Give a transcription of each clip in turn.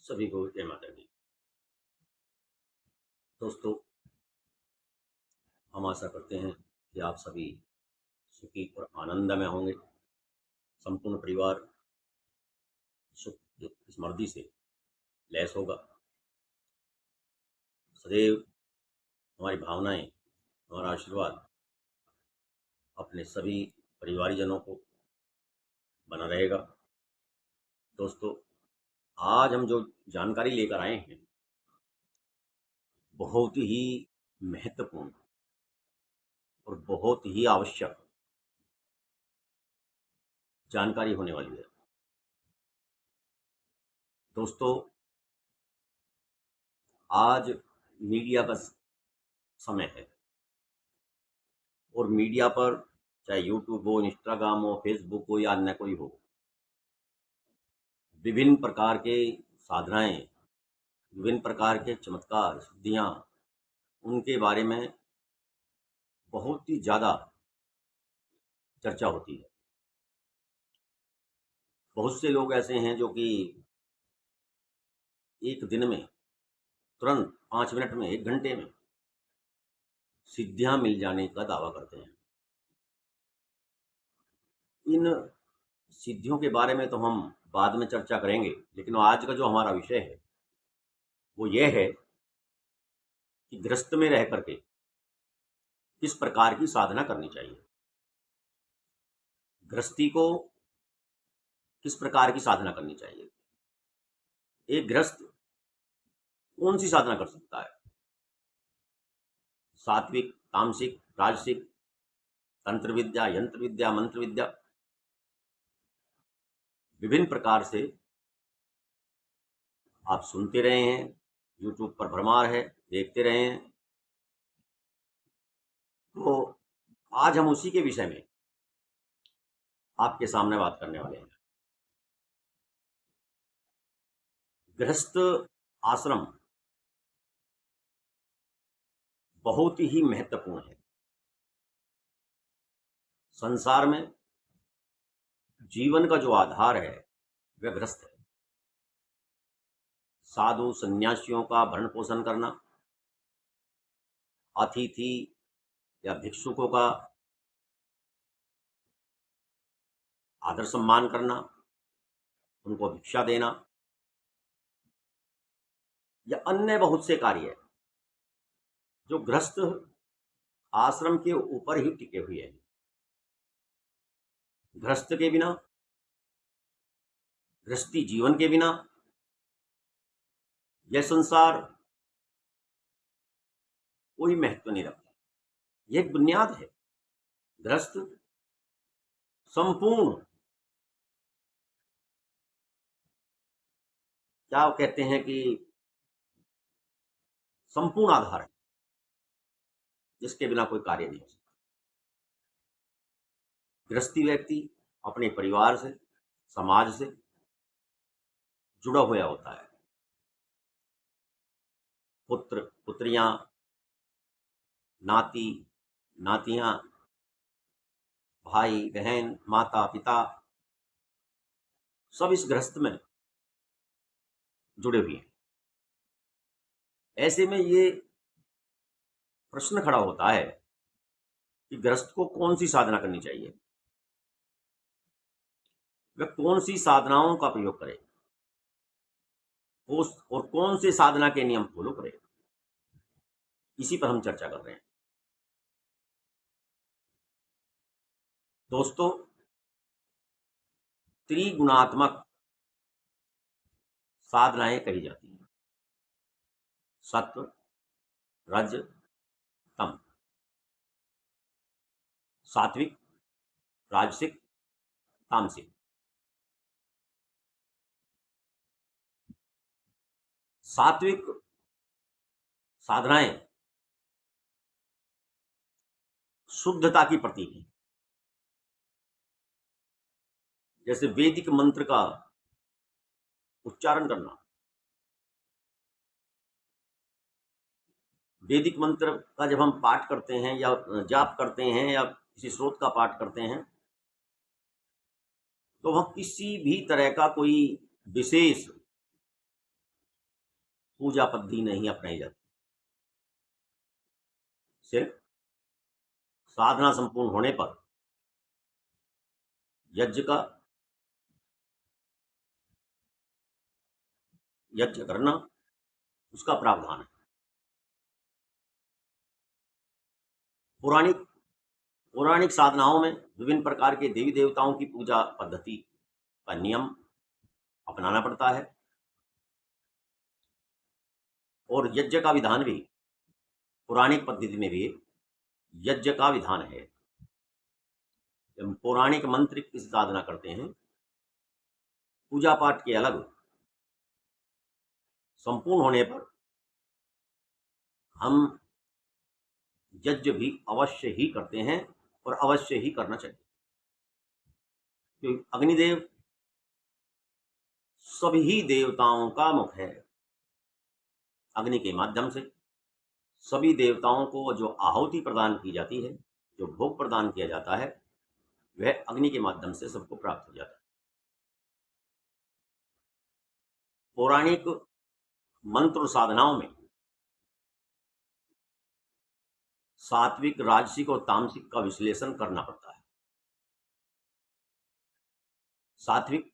सभी को जय माता दी। दोस्तों, हम आशा करते हैं कि आप सभी सुखी और आनंद में होंगे। संपूर्ण परिवार सुख की समृद्धि से लैस होगा। सदैव हमारी भावनाएं, हमारा आशीर्वाद अपने सभी परिवारजनों को बना रहेगा। दोस्तों, आज हम जो जानकारी लेकर आए हैं बहुत ही महत्वपूर्ण और बहुत ही आवश्यक जानकारी होने वाली है। दोस्तों, आज मीडिया का समय है और मीडिया पर चाहे यूट्यूब हो, इंस्टाग्राम हो, फेसबुक हो या अन्य कोई हो, विभिन्न प्रकार के साधनाएं, विभिन्न प्रकार के चमत्कार, सिद्धियां, उनके बारे में बहुत ही ज़्यादा चर्चा होती है। बहुत से लोग ऐसे हैं जो कि एक दिन में, तुरंत 5 मिनट में, 1 घंटे में सिद्धियां मिल जाने का दावा करते हैं। इन सिद्धियों के बारे में तो हम बाद में चर्चा करेंगे, लेकिन आज का जो हमारा विषय है वो ये है कि गृहस्थ में रह करके किस प्रकार की साधना करनी चाहिए। गृहस्थी को किस प्रकार की साधना करनी चाहिए। एक गृहस्थ कौन सी साधना कर सकता है? सात्विक, तामसिक, राजसिक, तंत्र विद्या, यंत्र विद्या, मंत्र विद्या, विभिन्न प्रकार से आप सुनते रहे हैं। यूट्यूब पर भरमार है, देखते रहे हैं। तो आज हम उसी के विषय में आपके सामने बात करने वाले हैं। गृहस्थ आश्रम बहुत ही महत्वपूर्ण है। संसार में जीवन का जो आधार है वह गृहस्थ है। साधु सन्यासियों का भरण पोषण करना, अतिथि या भिक्षुकों का आदर सम्मान करना, उनको भिक्षा देना या अन्य बहुत से कार्य जो गृहस्थ आश्रम के ऊपर ही टिके हुए हैं। गृहस्थ के बिना, गृहस्थी जीवन के बिना यह संसार कोई महत्व नहीं रखता। यह एक बुनियाद है। गृहस्थ संपूर्ण, क्या कहते हैं कि संपूर्ण आधार है, जिसके बिना कोई कार्य नहीं हो सकता। गृहस्थी व्यक्ति अपने परिवार से, समाज से जुड़ा हुआ होता है। पुत्र, पुत्रियां, नाती, नातियां, भाई बहन, माता पिता, सब इस गृहस्थ में जुड़े हुए हैं। ऐसे में ये प्रश्न खड़ा होता है कि गृहस्थ को कौन सी साधना करनी चाहिए, वह कौन सी साधनाओं का प्रयोग करे और कौन से साधना के नियम फॉलो करे। इसी पर हम चर्चा कर रहे हैं। दोस्तों, त्रिगुणात्मक साधनाएं कही जाती हैं। सत्व, रज, तम। सात्विक, राजसिक, तामसिक। सात्विक साधनाएं शुद्धता की प्रतीक है। जैसे वैदिक मंत्र का उच्चारण करना, वैदिक मंत्र का जब हम पाठ करते हैं या जाप करते हैं या किसी स्रोत का पाठ करते हैं, तो वह किसी भी तरह का कोई विशेष पूजा पद्धति नहीं अपनाई जाती। सिर्फ साधना संपूर्ण होने पर यज्ञ करना उसका प्रावधान है। पौराणिक साधनाओं में विभिन्न प्रकार के देवी देवताओं की पूजा पद्धति का नियम अपनाना पड़ता है और यज्ञ का विधान भी पौराणिक पद्धति में भी यज्ञ का विधान है। जब पौराणिक मंत्र की साधना करते हैं, पूजा पाठ के अलग संपूर्ण होने पर हम यज्ञ भी अवश्य ही करते हैं और अवश्य ही करना चाहिए, क्योंकि अग्निदेव सभी देवताओं का मुख है। अग्नि के माध्यम से सभी देवताओं को जो आहुति प्रदान की जाती है, जो भोग प्रदान किया जाता है, वह अग्नि के माध्यम से सबको प्राप्त हो जाता है। पौराणिक मंत्र साधनाओं में सात्विक, राजसिक और तामसिक का विश्लेषण करना पड़ता है। सात्विक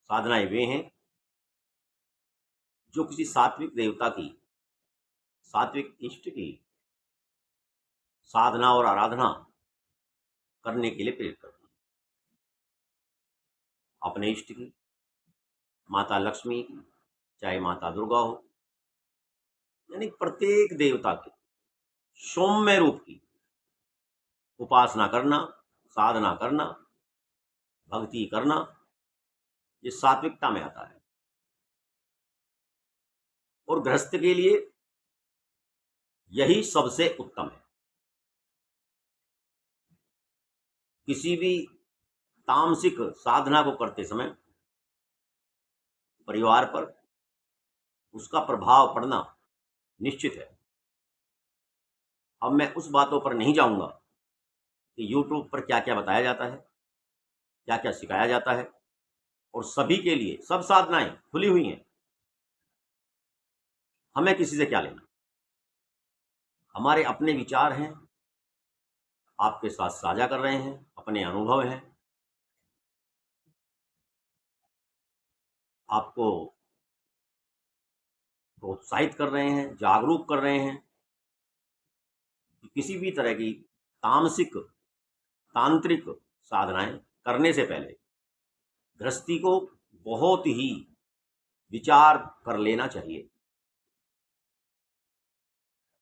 साधनाएं वे हैं जो किसी सात्विक देवता की, सात्विक इष्ट की साधना और आराधना करने के लिए प्रेरित करती है। अपने इष्ट की, माता लक्ष्मी की, चाहे माता दुर्गा हो, यानी प्रत्येक देवता के सौम्य रूप की उपासना करना, साधना करना, भक्ति करना, ये सात्विकता में आता है। और गृहस्थ के लिए यही सबसे उत्तम है। किसी भी तामसिक साधना को करते समय परिवार पर उसका प्रभाव पड़ना निश्चित है। अब मैं उस बातों पर नहीं जाऊंगा कि YouTube पर क्या क्या बताया जाता है, क्या क्या सिखाया जाता है, और सभी के लिए सब साधनाएं खुली हुई हैं। हमें किसी से क्या लेना? हमारे अपने विचार हैं, आपके साथ साझा कर रहे हैं, अपने अनुभव हैं, आपको प्रोत्साहित कर रहे हैं, जागरूक कर रहे हैं कि किसी भी तरह की तामसिक, तांत्रिक साधनाएं करने से पहले गृहस्थी को बहुत ही विचार कर लेना चाहिए।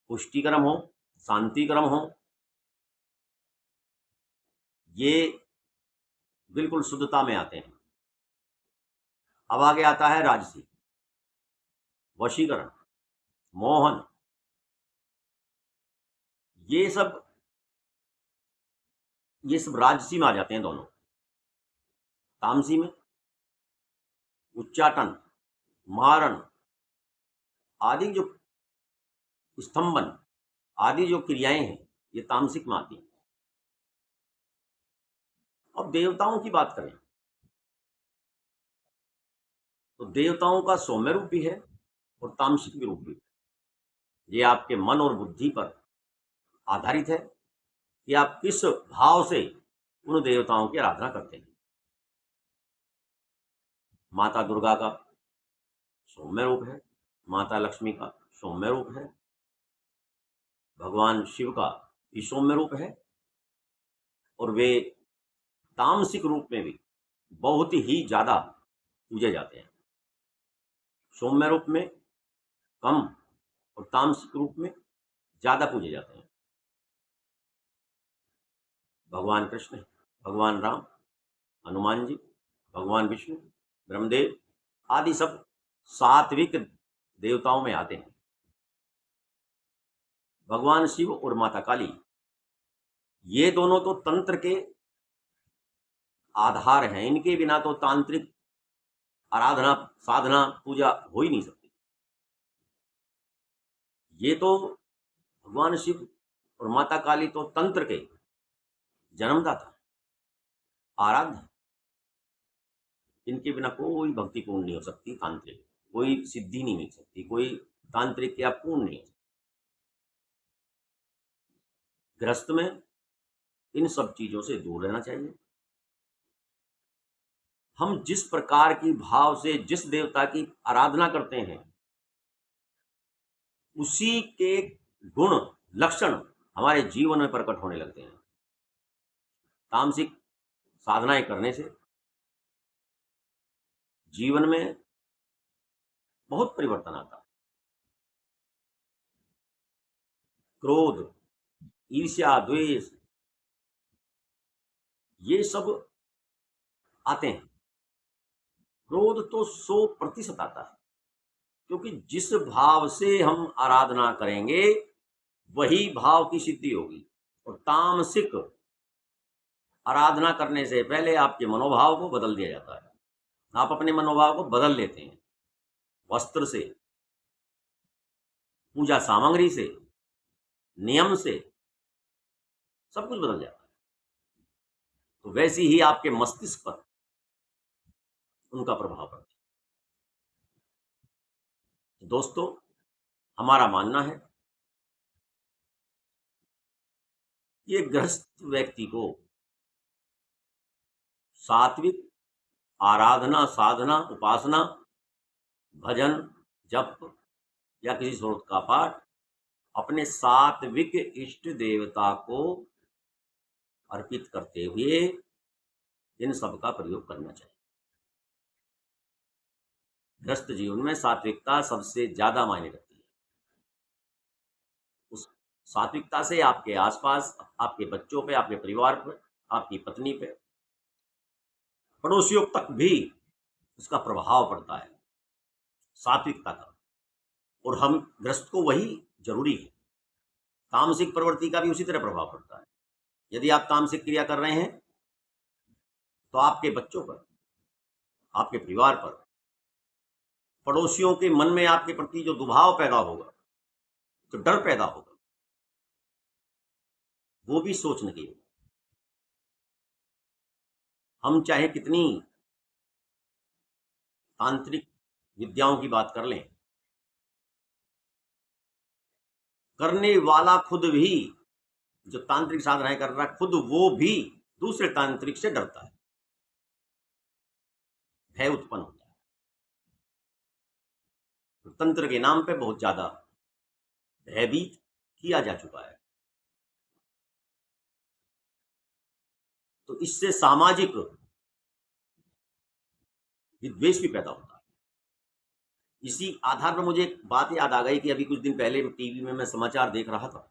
पुष्टिकरम हो, शांतिकरम हो, ये बिल्कुल शुद्धता में आते हैं। अब आगे आता है राजसी, वशीकरण, मोहन। ये सब राजसी में आ जाते हैं दोनों। तामसी में उच्चाटन, मारण आदि जो स्तंभन आदि जो क्रियाएं हैं, ये तामसिक में आती हैं। अब देवताओं की बात करें तो देवताओं का सौम्य रूप भी है और तामसिक भी रूप भी है। ये आपके मन और बुद्धि पर आधारित है कि आप किस भाव से उन देवताओं की आराधना करते हैं। माता दुर्गा का सौम्य रूप है, माता लक्ष्मी का सौम्य रूप है, भगवान शिव का भी सौम्य रूप है, और वे तामसिक रूप में भी बहुत ही ज्यादा पूजे जाते हैं। सौम्य रूप में कम और तामसिक रूप में ज्यादा पूजे जाते हैं। भगवान कृष्ण, भगवान राम, हनुमान जी, भगवान विष्णु, ब्रह्मदेव आदि सब सात्विक देवताओं में आते हैं। भगवान शिव और माता काली, ये दोनों तो तंत्र के आधार हैं। इनके बिना तो तांत्रिक आराधना, साधना, पूजा हो ही नहीं सकती। ये तो भगवान शिव और माता काली तो तंत्र के जन्मदाता, आराध्य। इनके बिना कोई भक्ति पूर्ण नहीं हो सकती तांत्रिक। कोई सिद्धि नहीं मिल सकती, कोई तांत्रिक क्रिया पूर्ण नहीं हो सकती। गृहस्थ में इन सब चीजों से दूर रहना चाहिए। हम जिस प्रकार की भाव से जिस देवता की आराधना करते हैं, उसी के गुण लक्षण हमारे जीवन में प्रकट होने लगते हैं। तामसिक साधनाएं करने से जीवन में बहुत परिवर्तन आता है। क्रोध, ईर्ष्या, द्वेष, ये सब आते हैं। क्रोध तो 100% आता है, क्योंकि जिस भाव से हम आराधना करेंगे वही भाव की सिद्धि होगी। और तामसिक आराधना करने से पहले आपके मनोभाव को बदल दिया जाता है। आप अपने मनोभाव को बदल लेते हैं, वस्त्र से, पूजा सामग्री से, नियम से, सब कुछ बदल जाता है। तो वैसी ही आपके मस्तिष्क पर उनका प्रभाव पड़ता है। तो दोस्तों, हमारा मानना है कि एक गृहस्थ व्यक्ति को सात्विक आराधना, साधना, उपासना, भजन, जप या किसी स्रोत का पाठ अपने सात्विक इष्ट देवता को अर्पित करते हुए इन सब का प्रयोग करना चाहिए। गृहस्थ जीवन में सात्विकता सबसे ज्यादा मायने रखती है। उस सात्विकता से आपके आसपास, आपके बच्चों पे, आपके परिवार पर, आपकी पत्नी पे, पड़ोसियों तक भी उसका प्रभाव पड़ता है, सात्विकता का। और हम गृहस्थ को वही जरूरी है। तामसिक प्रवृत्ति का भी उसी तरह प्रभाव पड़ता है। यदि आप तामसिक क्रिया कर रहे हैं तो आपके बच्चों पर, आपके परिवार पर, पड़ोसियों के मन में आपके प्रति जो दुभाव पैदा होगा, जो डर पैदा होगा, वो भी सोचने की होगी। हम चाहे कितनी तांत्रिक विद्याओं की बात कर लें, करने वाला खुद भी, जो तांत्रिक साधनाएं कर रहा है, खुद वो भी दूसरे तांत्रिक से डरता है, भय उत्पन्न होता है। तो तंत्र के नाम पे बहुत ज्यादा भयभीत किया जा चुका है। तो इससे सामाजिक विद्वेष भी पैदा होता है। इसी आधार पर मुझे एक बात याद आ गई कि अभी कुछ दिन पहले टीवी में मैं समाचार देख रहा था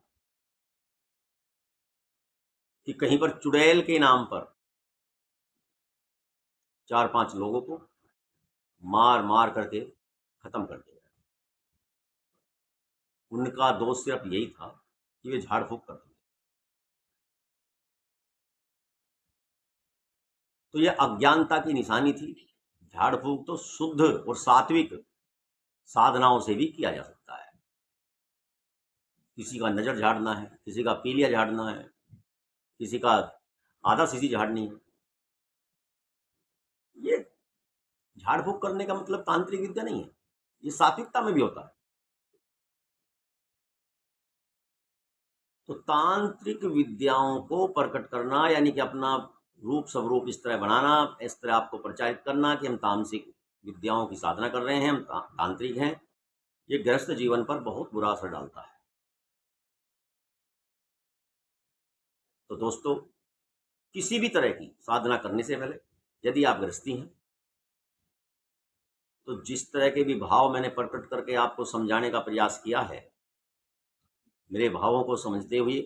कि कहीं पर चुड़ैल के नाम पर 4-5 लोगों को मार मार करके खत्म कर दिया। उनका दोष सिर्फ यही था कि वे झाड़ फूक करते थे। तो यह अज्ञानता की निशानी थी। झाड़ फूक तो शुद्ध और सात्विक साधनाओं से भी किया जा सकता है। किसी का नजर झाड़ना है, किसी का पीलिया झाड़ना है, किसी का आधा सीसी झाड़नी है, ये झाड़ फूक करने का मतलब तांत्रिक विद्या नहीं है, ये सात्विकता में भी होता है। तो तांत्रिक विद्याओं को प्रकट करना, यानी कि अपना रूप स्वरूप इस तरह बनाना, इस तरह आपको प्रचारित करना कि हम तामसिक विद्याओं की साधना कर रहे हैं, हम तांत्रिक हैं, ये गृहस्थ जीवन पर बहुत बुरा असर डालता है। तो दोस्तों, किसी भी तरह की साधना करने से पहले यदि आप गृहस्थी हैं तो जिस तरह के भी भाव मैंने प्रकट करके आपको समझाने का प्रयास किया है, मेरे भावों को समझते हुए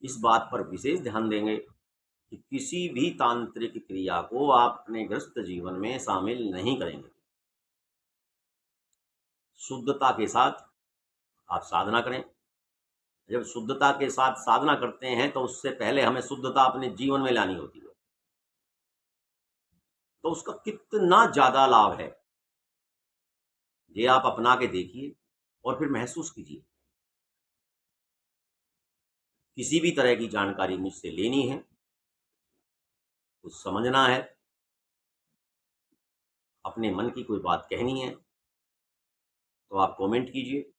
इस बात पर विशेष ध्यान देंगे कि किसी भी तांत्रिक क्रिया को आप अपने गृहस्थ जीवन में शामिल नहीं करेंगे। शुद्धता के साथ आप साधना करें। जब शुद्धता के साथ साधना करते हैं तो उससे पहले हमें शुद्धता अपने जीवन में लानी होती है। तो उसका कितना ज्यादा लाभ है, ये आप अपना के देखिए और फिर महसूस कीजिए। किसी भी तरह की जानकारी मुझसे लेनी है, कुछ समझना है, अपने मन की कोई बात कहनी है तो आप कमेंट कीजिए।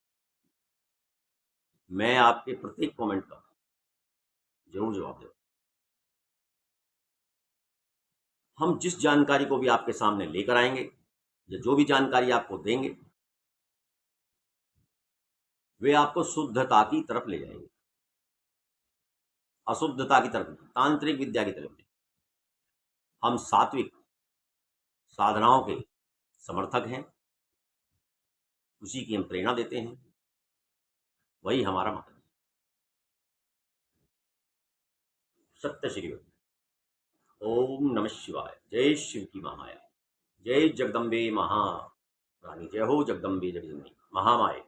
मैं आपके प्रत्येक कमेंट का जरूर जवाब दूंगा। हम जिस जानकारी को भी आपके सामने लेकर आएंगे या जो भी जानकारी आपको देंगे वे आपको शुद्धता की तरफ ले जाएंगे, अशुद्धता की तरफ नहीं, तांत्रिक विद्या की तरफ नहीं। हम सात्विक साधनाओं के समर्थक हैं, उसी की हम प्रेरणा देते हैं, वही हमारा मतलब है। सत्य श्री ओम नमः शिवाय। जय शिव की महामाया, जय जगदम्बे महारानी, जय हो जगदम्बे जगदम्बे महामाया।